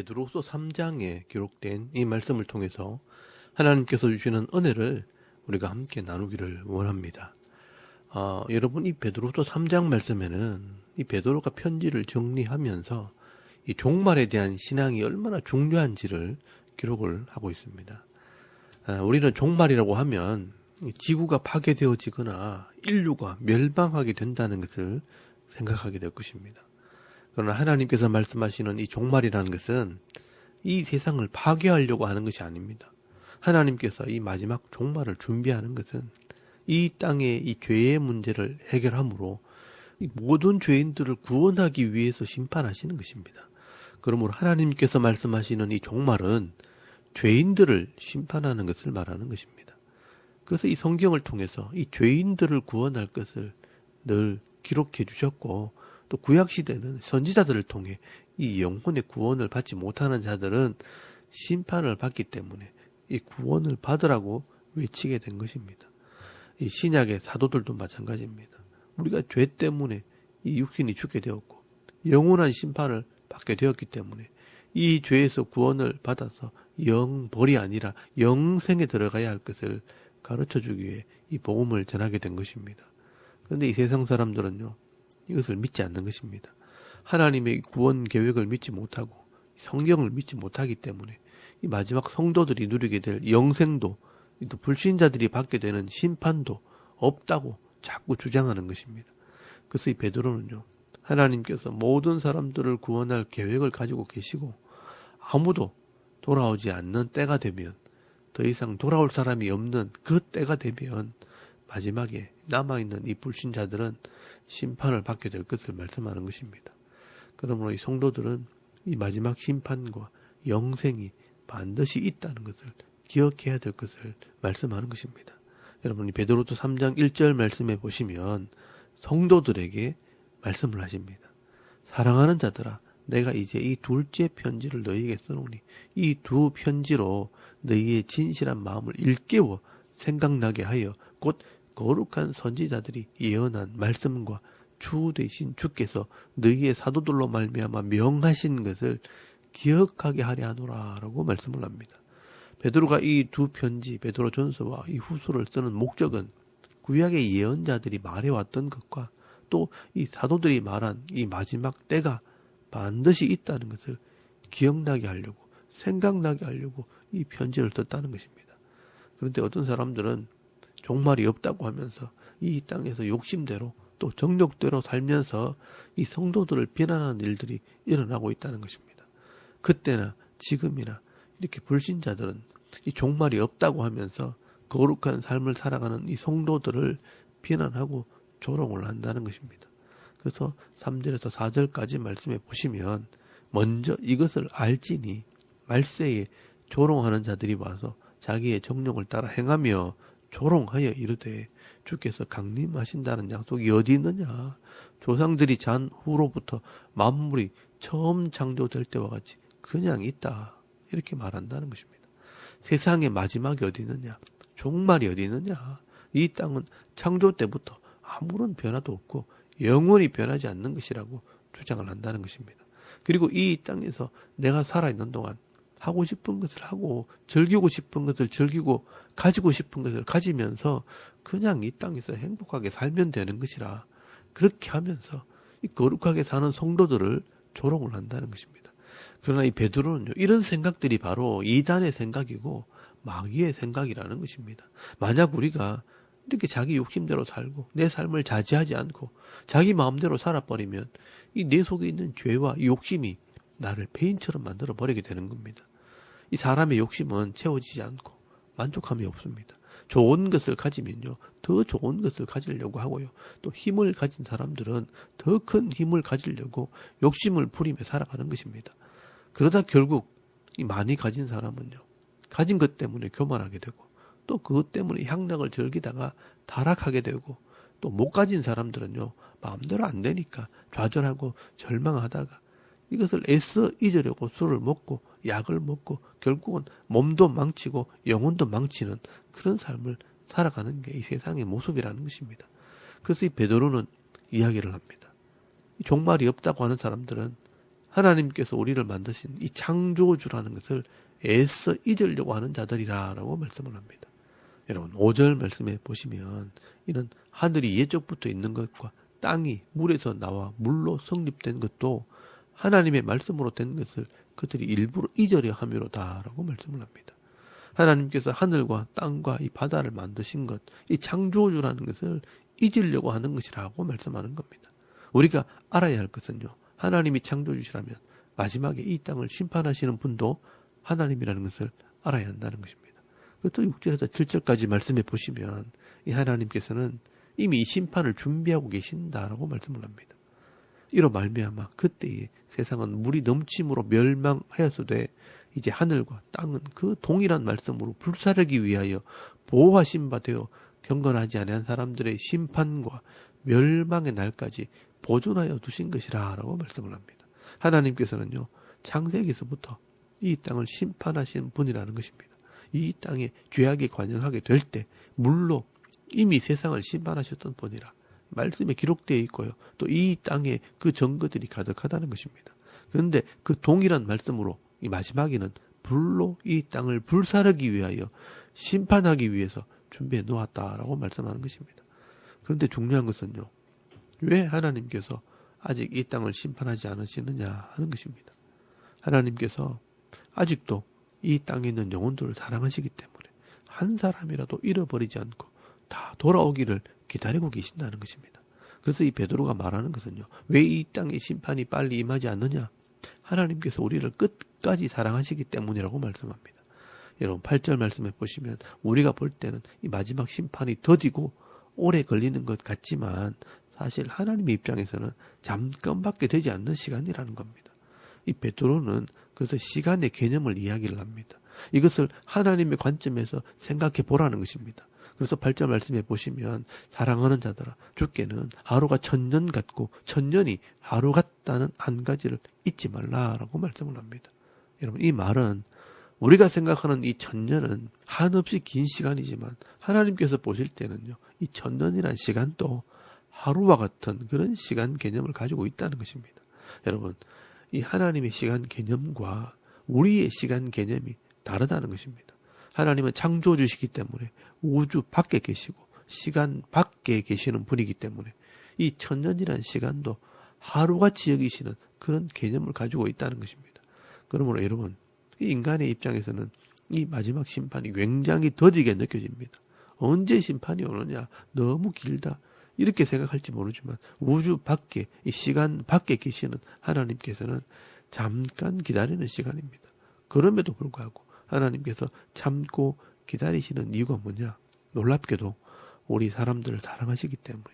베드로후서 3장에 기록된 이 말씀을 통해서 하나님께서 주시는 은혜를 우리가 함께 나누기를 원합니다. 여러분, 이 베드로후서 3장 말씀에는 이 베드로가 편지를 정리하면서 이 종말에 대한 신앙이 얼마나 중요한지를 기록을 하고 있습니다. 우리는 종말이라고 하면 지구가 파괴되어지거나 인류가 멸망하게 된다는 것을 생각하게 될 것입니다. 그러나 하나님께서 말씀하시는 이 종말이라는 것은 이 세상을 파괴하려고 하는 것이 아닙니다. 하나님께서 이 마지막 종말을 준비하는 것은 이 땅의 이 죄의 문제를 해결함으로 이 모든 죄인들을 구원하기 위해서 심판하시는 것입니다. 그러므로 하나님께서 말씀하시는 이 종말은 죄인들을 심판하는 것을 말하는 것입니다. 그래서 이 성경을 통해서 이 죄인들을 구원할 것을 늘 기록해 주셨고, 또 구약시대는 선지자들을 통해 이 영혼의 구원을 받지 못하는 자들은 심판을 받기 때문에 이 구원을 받으라고 외치게 된 것입니다. 이 신약의 사도들도 마찬가지입니다. 우리가 죄 때문에 이 육신이 죽게 되었고 영원한 심판을 받게 되었기 때문에 이 죄에서 구원을 받아서 영벌이 아니라 영생에 들어가야 할 것을 가르쳐주기 위해 이 복음을 전하게 된 것입니다. 그런데 이 세상 사람들은요, 이것을 믿지 않는 것입니다. 하나님의 구원 계획을 믿지 못하고 성경을 믿지 못하기 때문에 이 마지막 성도들이 누리게 될 영생도, 또 불신자들이 받게 되는 심판도 없다고 자꾸 주장하는 것입니다. 그래서 이 베드로는요, 하나님께서 모든 사람들을 구원할 계획을 가지고 계시고 아무도 돌아오지 않는 때가 되면, 더 이상 돌아올 사람이 없는 그 때가 되면 마지막에 남아있는 이 불신자들은 심판을 받게 될 것을 말씀하는 것입니다. 그러므로 이 성도들은 이 마지막 심판과 영생이 반드시 있다는 것을 기억해야 될 것을 말씀하는 것입니다. 여러분, 이 베드로후서 3장 1절 말씀에 보시면 성도들에게 말씀을 하십니다. 사랑하는 자들아, 내가 이제 이 둘째 편지를 너희에게 써놓으니 이 두 편지로 너희의 진실한 마음을 일깨워 생각나게 하여 곧 거룩한 선지자들이 예언한 말씀과 주 되신 주께서 너희의 사도들로 말미암아 명하신 것을 기억하게 하려 하노라 라고 말씀을 합니다. 베드로가 이 두 편지, 베드로전서와 이 후서를 쓰는 목적은 구약의 예언자들이 말해왔던 것과 또 이 사도들이 말한 이 마지막 때가 반드시 있다는 것을 기억나게 하려고, 생각나게 하려고 이 편지를 썼다는 것입니다. 그런데 어떤 사람들은 종말이 없다고 하면서 이 땅에서 욕심대로 또 정욕대로 살면서 이 성도들을 비난하는 일들이 일어나고 있다는 것입니다. 그때나 지금이나 이렇게 불신자들은 이 종말이 없다고 하면서 거룩한 삶을 살아가는 이 성도들을 비난하고 조롱을 한다는 것입니다. 그래서 3절에서 4절까지 말씀해 보시면, 먼저 이것을 알지니 말세에 조롱하는 자들이 와서 자기의 정욕을 따라 행하며 조롱하여 이르되 주께서 강림하신다는 약속이 어디 있느냐? 조상들이 잔 후로부터 만물이 처음 창조될 때와 같이 그냥 있다. 이렇게 말한다는 것입니다. 세상의 마지막이 어디 있느냐? 종말이 어디 있느냐? 이 땅은 창조 때부터 아무런 변화도 없고 영원히 변하지 않는 것이라고 주장을 한다는 것입니다. 그리고 이 땅에서 내가 살아있는 동안 하고 싶은 것을 하고 즐기고 싶은 것을 즐기고 가지고 싶은 것을 가지면서 그냥 이 땅에서 행복하게 살면 되는 것이라, 그렇게 하면서 이 거룩하게 사는 성도들을 조롱을 한다는 것입니다. 그러나 이 베드로는요, 이런 생각들이 바로 이단의 생각이고 마귀의 생각이라는 것입니다. 만약 우리가 이렇게 자기 욕심대로 살고 내 삶을 자제하지 않고 자기 마음대로 살아버리면 이 내 속에 있는 죄와 욕심이 나를 폐인처럼 만들어 버리게 되는 겁니다. 이 사람의 욕심은 채워지지 않고 만족함이 없습니다. 좋은 것을 가지면요, 더 좋은 것을 가지려고 하고요, 또 힘을 가진 사람들은 더 큰 힘을 가지려고 욕심을 부리며 살아가는 것입니다. 그러다 결국 이 많이 가진 사람은요, 가진 것 때문에 교만하게 되고 또 그것 때문에 향락을 즐기다가 타락하게 되고, 또 못 가진 사람들은요, 마음대로 안 되니까 좌절하고 절망하다가 이것을 애써 잊으려고 술을 먹고 약을 먹고 결국은 몸도 망치고 영혼도 망치는 그런 삶을 살아가는 게 이 세상의 모습이라는 것입니다. 그래서 이 베드로는 이야기를 합니다. 종말이 없다고 하는 사람들은 하나님께서 우리를 만드신 이 창조주라는 것을 애써 잊으려고 하는 자들이라고 말씀을 합니다. 여러분 5절 말씀에 보시면 이런 하늘이 예적부터 있는 것과 땅이 물에서 나와 물로 성립된 것도 하나님의 말씀으로 된 것을 그들이 일부러 잊으려 함이로다라고 말씀을 합니다. 하나님께서 하늘과 땅과 이 바다를 만드신 것, 이 창조주라는 것을 잊으려고 하는 것이라고 말씀하는 겁니다. 우리가 알아야 할 것은요, 하나님이 창조주시라면 마지막에 이 땅을 심판하시는 분도 하나님이라는 것을 알아야 한다는 것입니다. 또 6절에서 7절까지 말씀해 보시면 이 하나님께서는 이미 이 심판을 준비하고 계신다라고 말씀을 합니다. 이로 말미암아 그때의 세상은 물이 넘침으로 멸망하였으되 이제 하늘과 땅은 그 동일한 말씀으로 불사르기 위하여 보호하신 바 되어 경건하지 아니한 사람들의 심판과 멸망의 날까지 보존하여 두신 것이라 라고 말씀을 합니다. 하나님께서는요, 창세기에서부터 이 땅을 심판하시는 분이라는 것입니다. 이 땅에 죄악이 관영하게 될 때 물로 이미 세상을 심판하셨던 분이라 말씀에 기록되어 있고요. 또 이 땅에 그 증거들이 가득하다는 것입니다. 그런데 그 동일한 말씀으로 이 마지막에는 불로 이 땅을 불사르기 위하여 심판하기 위해서 준비해 놓았다라고 말씀하는 것입니다. 그런데 중요한 것은요, 왜 하나님께서 아직 이 땅을 심판하지 않으시느냐 하는 것입니다. 하나님께서 아직도 이 땅에 있는 영혼들을 사랑하시기 때문에 한 사람이라도 잃어버리지 않고 다 돌아오기를 기다리고 계신다는 것입니다. 그래서 이 베드로가 말하는 것은요, 왜 이 땅의 심판이 빨리 임하지 않느냐? 하나님께서 우리를 끝까지 사랑하시기 때문이라고 말씀합니다. 여러분 8절 말씀해 보시면 우리가 볼 때는 이 마지막 심판이 더디고 오래 걸리는 것 같지만 사실 하나님의 입장에서는 잠깐밖에 되지 않는 시간이라는 겁니다. 이 베드로는 그래서 시간의 개념을 이야기를 합니다. 이것을 하나님의 관점에서 생각해 보라는 것입니다. 그래서 8절 말씀해 보시면 사랑하는 자들아 주께는 하루가 천년 같고 천년이 하루 같다는 한 가지를 잊지 말라라고 말씀을 합니다. 여러분 이 말은 우리가 생각하는 이 천년은 한없이 긴 시간이지만 하나님께서 보실 때는요, 이 천년이라는 시간도 하루와 같은 그런 시간 개념을 가지고 있다는 것입니다. 여러분 이 하나님의 시간 개념과 우리의 시간 개념이 다르다는 것입니다. 하나님은 창조주시기 때문에 우주 밖에 계시고 시간 밖에 계시는 분이기 때문에 이 천년이라는 시간도 하루같이 여기시는 그런 개념을 가지고 있다는 것입니다. 그러므로 여러분 이 인간의 입장에서는 이 마지막 심판이 굉장히 더디게 느껴집니다. 언제 심판이 오느냐, 너무 길다 이렇게 생각할지 모르지만 우주 밖에 이 시간 밖에 계시는 하나님께서는 잠깐 기다리는 시간입니다. 그럼에도 불구하고 하나님께서 참고 기다리시는 이유가 뭐냐? 놀랍게도 우리 사람들을 사랑하시기 때문입니다.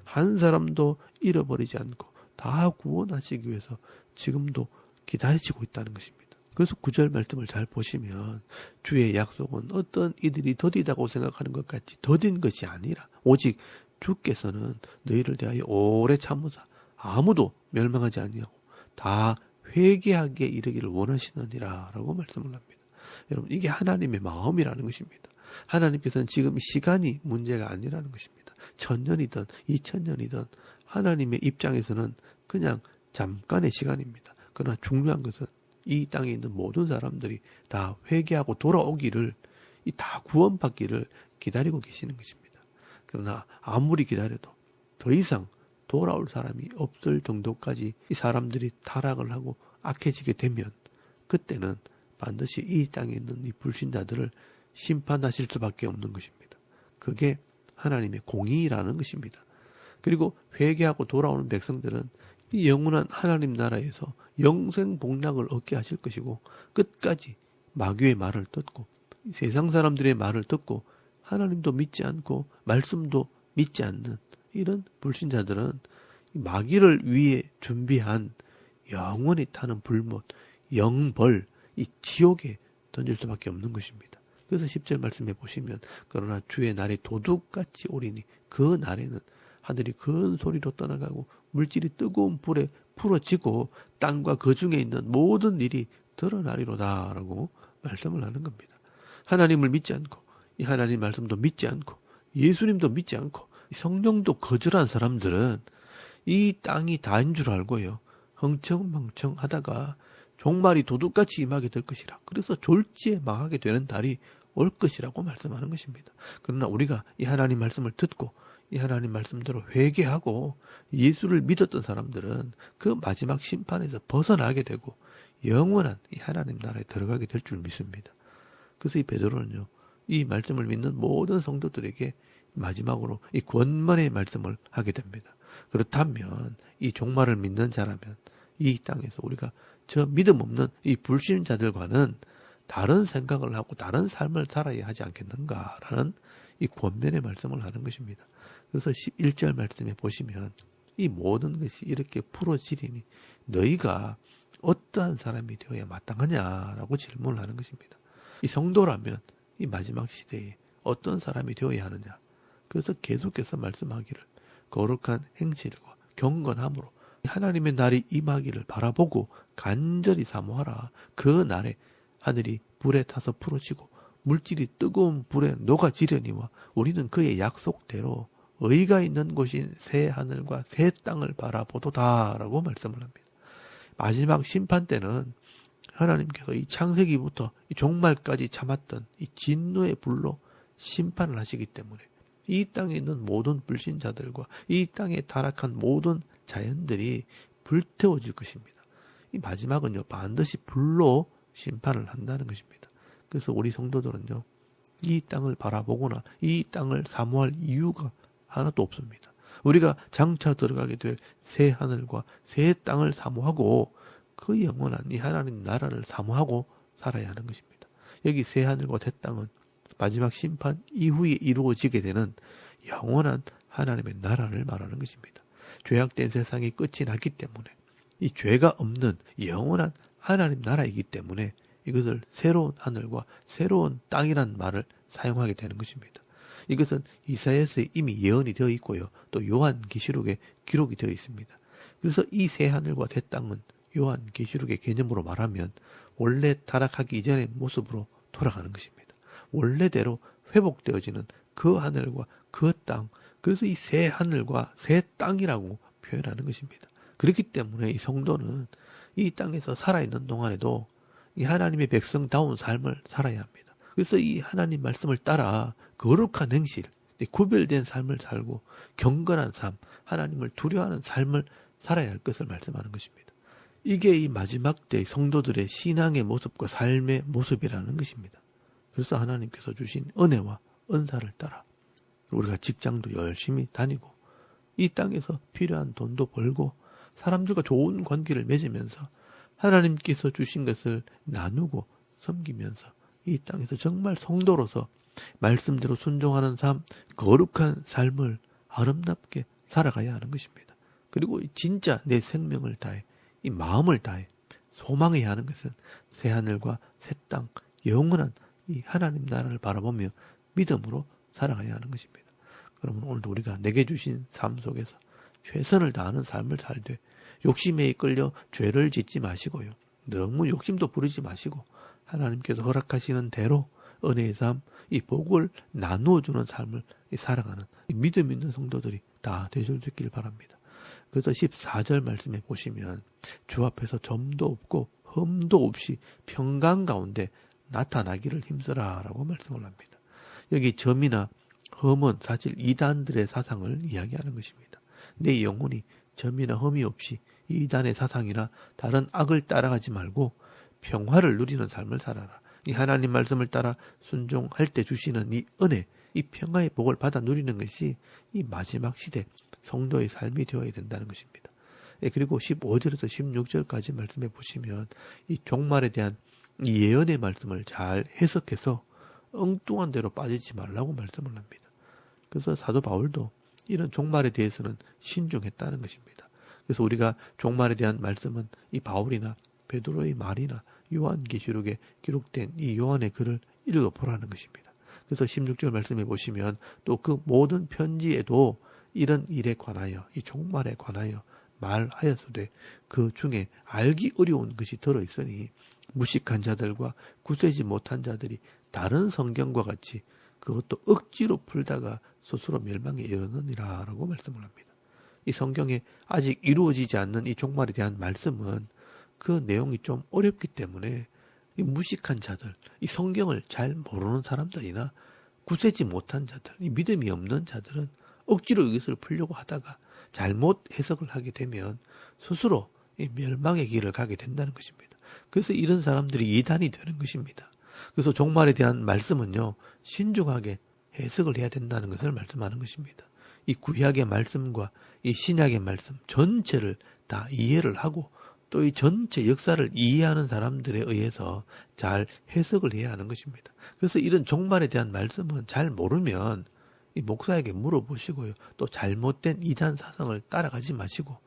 한 사람도 잃어버리지 않고 다 구원하시기 위해서 지금도 기다리시고 있다는 것입니다. 그래서 9절 말씀을 잘 보시면 주의 약속은 어떤 이들이 더디다고 생각하는 것 같이 더딘 것이 아니라 오직 주께서는 너희를 대하여 오래 참으사 아무도 멸망하지 아니하고 다 회개하게 이르기를 원하시느니라 라고 말씀을 합니다. 여러분 이게 하나님의 마음이라는 것입니다. 하나님께서는 지금 시간이 문제가 아니라는 것입니다. 1000년이든 2000년이든 하나님의 입장에서는 그냥 잠깐의 시간입니다. 그러나 중요한 것은 이 땅에 있는 모든 사람들이 다 회개하고 돌아오기를, 이 다 구원받기를 기다리고 계시는 것입니다. 그러나 아무리 기다려도 더 이상 돌아올 사람이 없을 정도까지 이 사람들이 타락을 하고 악해지게 되면 그때는 반드시 이 땅에 있는 이 불신자들을 심판하실 수밖에 없는 것입니다. 그게 하나님의 공의라는 것입니다. 그리고 회개하고 돌아오는 백성들은 이 영원한 하나님 나라에서 영생 복락을 얻게 하실 것이고 끝까지 마귀의 말을 듣고 세상 사람들의 말을 듣고 하나님도 믿지 않고 말씀도 믿지 않는 이런 불신자들은 마귀를 위해 준비한 영원히 타는 불못, 영벌, 이 지옥에 던질 수밖에 없는 것입니다. 그래서 10절 말씀해 보시면 그러나 주의 날이 도둑같이 오리니 그 날에는 하늘이 큰 소리로 떠나가고 물질이 뜨거운 불에 풀어지고 땅과 그 중에 있는 모든 일이 드러나리로다 라고 말씀을 하는 겁니다. 하나님을 믿지 않고 이 하나님 말씀도 믿지 않고 예수님도 믿지 않고 성령도 거절한 사람들은 이 땅이 다인 줄 알고요. 흥청망청 하다가 종말이 도둑같이 임하게 될 것이라. 그래서 졸지에 망하게 되는 날이 올 것이라고 말씀하는 것입니다. 그러나 우리가 이 하나님 말씀을 듣고 이 하나님 말씀대로 회개하고 예수를 믿었던 사람들은 그 마지막 심판에서 벗어나게 되고 영원한 이 하나님 나라에 들어가게 될 줄 믿습니다. 그래서 이 베드로는요, 이 말씀을 믿는 모든 성도들에게 마지막으로 이 권면의 말씀을 하게 됩니다. 그렇다면 이 종말을 믿는 자라면 이 땅에서 우리가 저 믿음 없는 이 불신자들과는 다른 생각을 하고 다른 삶을 살아야 하지 않겠는가라는 이 권면의 말씀을 하는 것입니다. 그래서 11절 말씀에 보시면 이 모든 것이 이렇게 풀어지리니 너희가 어떠한 사람이 되어야 마땅하냐라고 질문을 하는 것입니다. 이 성도라면 이 마지막 시대에 어떤 사람이 되어야 하느냐. 그래서 계속해서 말씀하기를 거룩한 행실과 경건함으로 하나님의 날이 임하기를 바라보고 간절히 사모하라. 그 날에 하늘이 불에 타서 풀어지고 물질이 뜨거운 불에 녹아지려니와 우리는 그의 약속대로 의가 있는 곳인 새 하늘과 새 땅을 바라보도다라고 말씀을 합니다. 마지막 심판 때는 하나님께서 이 창세기부터 이 종말까지 참았던 이 진노의 불로 심판을 하시기 때문에 이 땅에 있는 모든 불신자들과 이 땅에 타락한 모든 자연들이 불태워질 것입니다. 이 마지막은요, 반드시 불로 심판을 한다는 것입니다. 그래서 우리 성도들은요, 이 땅을 바라보거나 이 땅을 사모할 이유가 하나도 없습니다. 우리가 장차 들어가게 될 새 하늘과 새 땅을 사모하고 그 영원한 이 하나님 나라를 사모하고 살아야 하는 것입니다. 여기 새 하늘과 새 땅은 마지막 심판 이후에 이루어지게 되는 영원한 하나님의 나라를 말하는 것입니다. 죄악된 세상이 끝이 났기 때문에 이 죄가 없는 영원한 하나님 나라이기 때문에 이것을 새로운 하늘과 새로운 땅이란 말을 사용하게 되는 것입니다. 이것은 이사야서에 이미 예언이 되어 있고요. 또 요한계시록에 기록이 되어 있습니다. 그래서 이 새 하늘과 새 땅은 요한계시록의 개념으로 말하면 원래 타락하기 이전의 모습으로 돌아가는 것입니다. 원래대로 회복되어지는 그 하늘과 그 땅, 그래서 이 새 하늘과 새 땅이라고 표현하는 것입니다. 그렇기 때문에 이 성도는 이 땅에서 살아있는 동안에도 이 하나님의 백성다운 삶을 살아야 합니다. 그래서 이 하나님 말씀을 따라 거룩한 행실, 구별된 삶을 살고 경건한 삶, 하나님을 두려워하는 삶을 살아야 할 것을 말씀하는 것입니다. 이게 이 마지막 때 성도들의 신앙의 모습과 삶의 모습이라는 것입니다. 그래서 하나님께서 주신 은혜와 은사를 따라 우리가 직장도 열심히 다니고 이 땅에서 필요한 돈도 벌고 사람들과 좋은 관계를 맺으면서 하나님께서 주신 것을 나누고 섬기면서 이 땅에서 정말 성도로서 말씀대로 순종하는 삶, 거룩한 삶을 아름답게 살아가야 하는 것입니다. 그리고 진짜 내 생명을 다해, 이 마음을 다해 소망해야 하는 것은 새 하늘과 새 땅, 영원한 이 하나님 나라를 바라보며 믿음으로 살아가야 하는 것입니다. 그러면 오늘도 우리가 내게 주신 삶 속에서 최선을 다하는 삶을 살되 욕심에 이끌려 죄를 짓지 마시고요. 너무 욕심도 부리지 마시고 하나님께서 허락하시는 대로 은혜의 삶, 이 복을 나누어주는 삶을 살아가는 믿음 있는 성도들이 다 되실 수 있기를 바랍니다. 그래서 14절 말씀에 보시면 주 앞에서 점도 없고 흠도 없이 평강 가운데 나타나기를 힘쓰라 라고 말씀을 합니다. 여기 점이나 흠은 사실 이단들의 사상을 이야기하는 것입니다. 내 영혼이 점이나 흠이 없이 이단의 사상이나 다른 악을 따라가지 말고 평화를 누리는 삶을 살아라. 이 하나님 말씀을 따라 순종할 때 주시는 이 은혜, 이 평화의 복을 받아 누리는 것이 이 마지막 시대 성도의 삶이 되어야 된다는 것입니다. 그리고 15절에서 16절까지 말씀해 보시면 이 종말에 대한 이 예언의 말씀을 잘 해석해서 엉뚱한 대로 빠지지 말라고 말씀을 합니다. 그래서 사도 바울도 이런 종말에 대해서는 신중했다는 것입니다. 그래서 우리가 종말에 대한 말씀은 이 바울이나 베드로의 말이나 요한계시록에 기록된 이 요한의 글을 읽어보라는 것입니다. 그래서 16절 말씀해 보시면 또 그 모든 편지에도 이런 일에 관하여 이 종말에 관하여 말하였으되 그 중에 알기 어려운 것이 들어있으니 무식한 자들과 굳세지 못한 자들이 다른 성경과 같이 그것도 억지로 풀다가 스스로 멸망에 이르느니라 라고 말씀을 합니다. 이 성경에 아직 이루어지지 않는 이 종말에 대한 말씀은 그 내용이 좀 어렵기 때문에 이 무식한 자들, 이 성경을 잘 모르는 사람들이나 굳세지 못한 자들, 이 믿음이 없는 자들은 억지로 이것을 풀려고 하다가 잘못 해석을 하게 되면 스스로 이 멸망의 길을 가게 된다는 것입니다. 그래서 이런 사람들이 이단이 되는 것입니다. 그래서 종말에 대한 말씀은요, 신중하게 해석을 해야 된다는 것을 말씀하는 것입니다. 이 구약의 말씀과 이 신약의 말씀 전체를 다 이해를 하고 또 이 전체 역사를 이해하는 사람들에 의해서 잘 해석을 해야 하는 것입니다. 그래서 이런 종말에 대한 말씀은 잘 모르면 이 목사에게 물어보시고요. 또 잘못된 이단 사상을 따라가지 마시고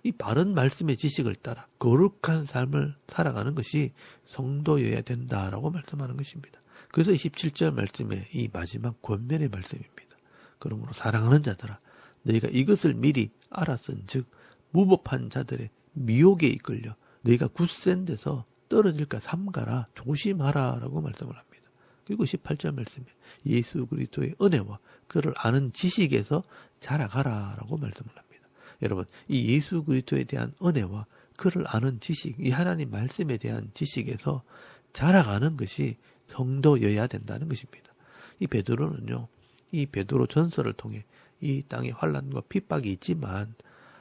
이 바른 말씀의 지식을 따라 거룩한 삶을 살아가는 것이 성도여야 된다라고 말씀하는 것입니다. 그래서 27절 말씀에 이 마지막 권면의 말씀입니다. 그러므로 사랑하는 자들아 너희가 이것을 미리 알았은즉 무법한 자들의 미혹에 이끌려 너희가 굳센 데서 떨어질까 삼가라 조심하라 라고 말씀을 합니다. 그리고 18절 말씀에 예수 그리스도의 은혜와 그를 아는 지식에서 자라가라 라고 말씀을 합니다. 여러분 이 예수 그리스도에 대한 은혜와 그를 아는 지식, 이 하나님 말씀에 대한 지식에서 자라가는 것이 성도여야 된다는 것입니다. 이 베드로는요, 이 베드로 전설을 통해 이 땅에 환난과 핍박이 있지만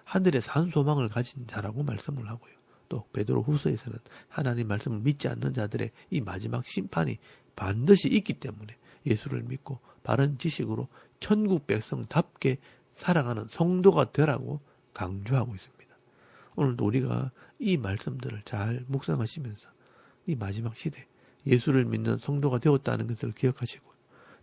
하늘에서 한 소망을 가진 자라고 말씀을 하고요. 또 베드로 후서에서는 하나님 말씀을 믿지 않는 자들의 이 마지막 심판이 반드시 있기 때문에 예수를 믿고 바른 지식으로 천국 백성답게 살아가는 성도가 되라고 강조하고 있습니다. 오늘도 우리가 이 말씀들을 잘 묵상하시면서 이 마지막 시대 예수를 믿는 성도가 되었다는 것을 기억하시고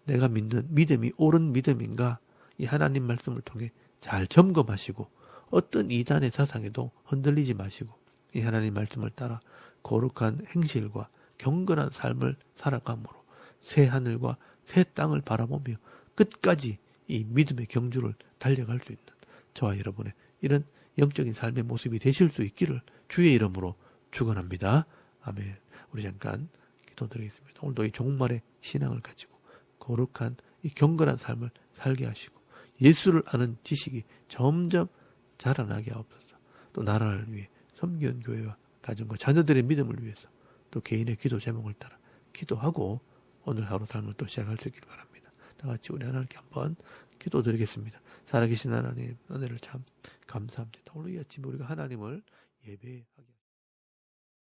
내가 믿는 믿음이 옳은 믿음인가 이 하나님 말씀을 통해 잘 점검하시고 어떤 이단의 사상에도 흔들리지 마시고 이 하나님 말씀을 따라 거룩한 행실과 경건한 삶을 살아감으로 새 하늘과 새 땅을 바라보며 끝까지 이 믿음의 경주를 달려갈 수 있는 저와 여러분의 이런 영적인 삶의 모습이 되실 수 있기를 주의 이름으로 축원합니다. 아멘. 우리 잠깐 기도드리겠습니다. 오늘도 이 종말의 신앙을 가지고 거룩한 이 경건한 삶을 살게 하시고 예수를 아는 지식이 점점 자라나게 하옵소서. 또 나라를 위해 섬기는 교회와 가정과 자녀들의 믿음을 위해서 또 개인의 기도 제목을 따라 기도하고 오늘 하루 삶을 또 시작할 수 있기를 바랍니다. 다 같이 우리 하나님께 한번 기도드리겠습니다. 살아계신 하나님 은혜를 참 감사합니다. 오늘 이 아침에 우리가 하나님을 예배하게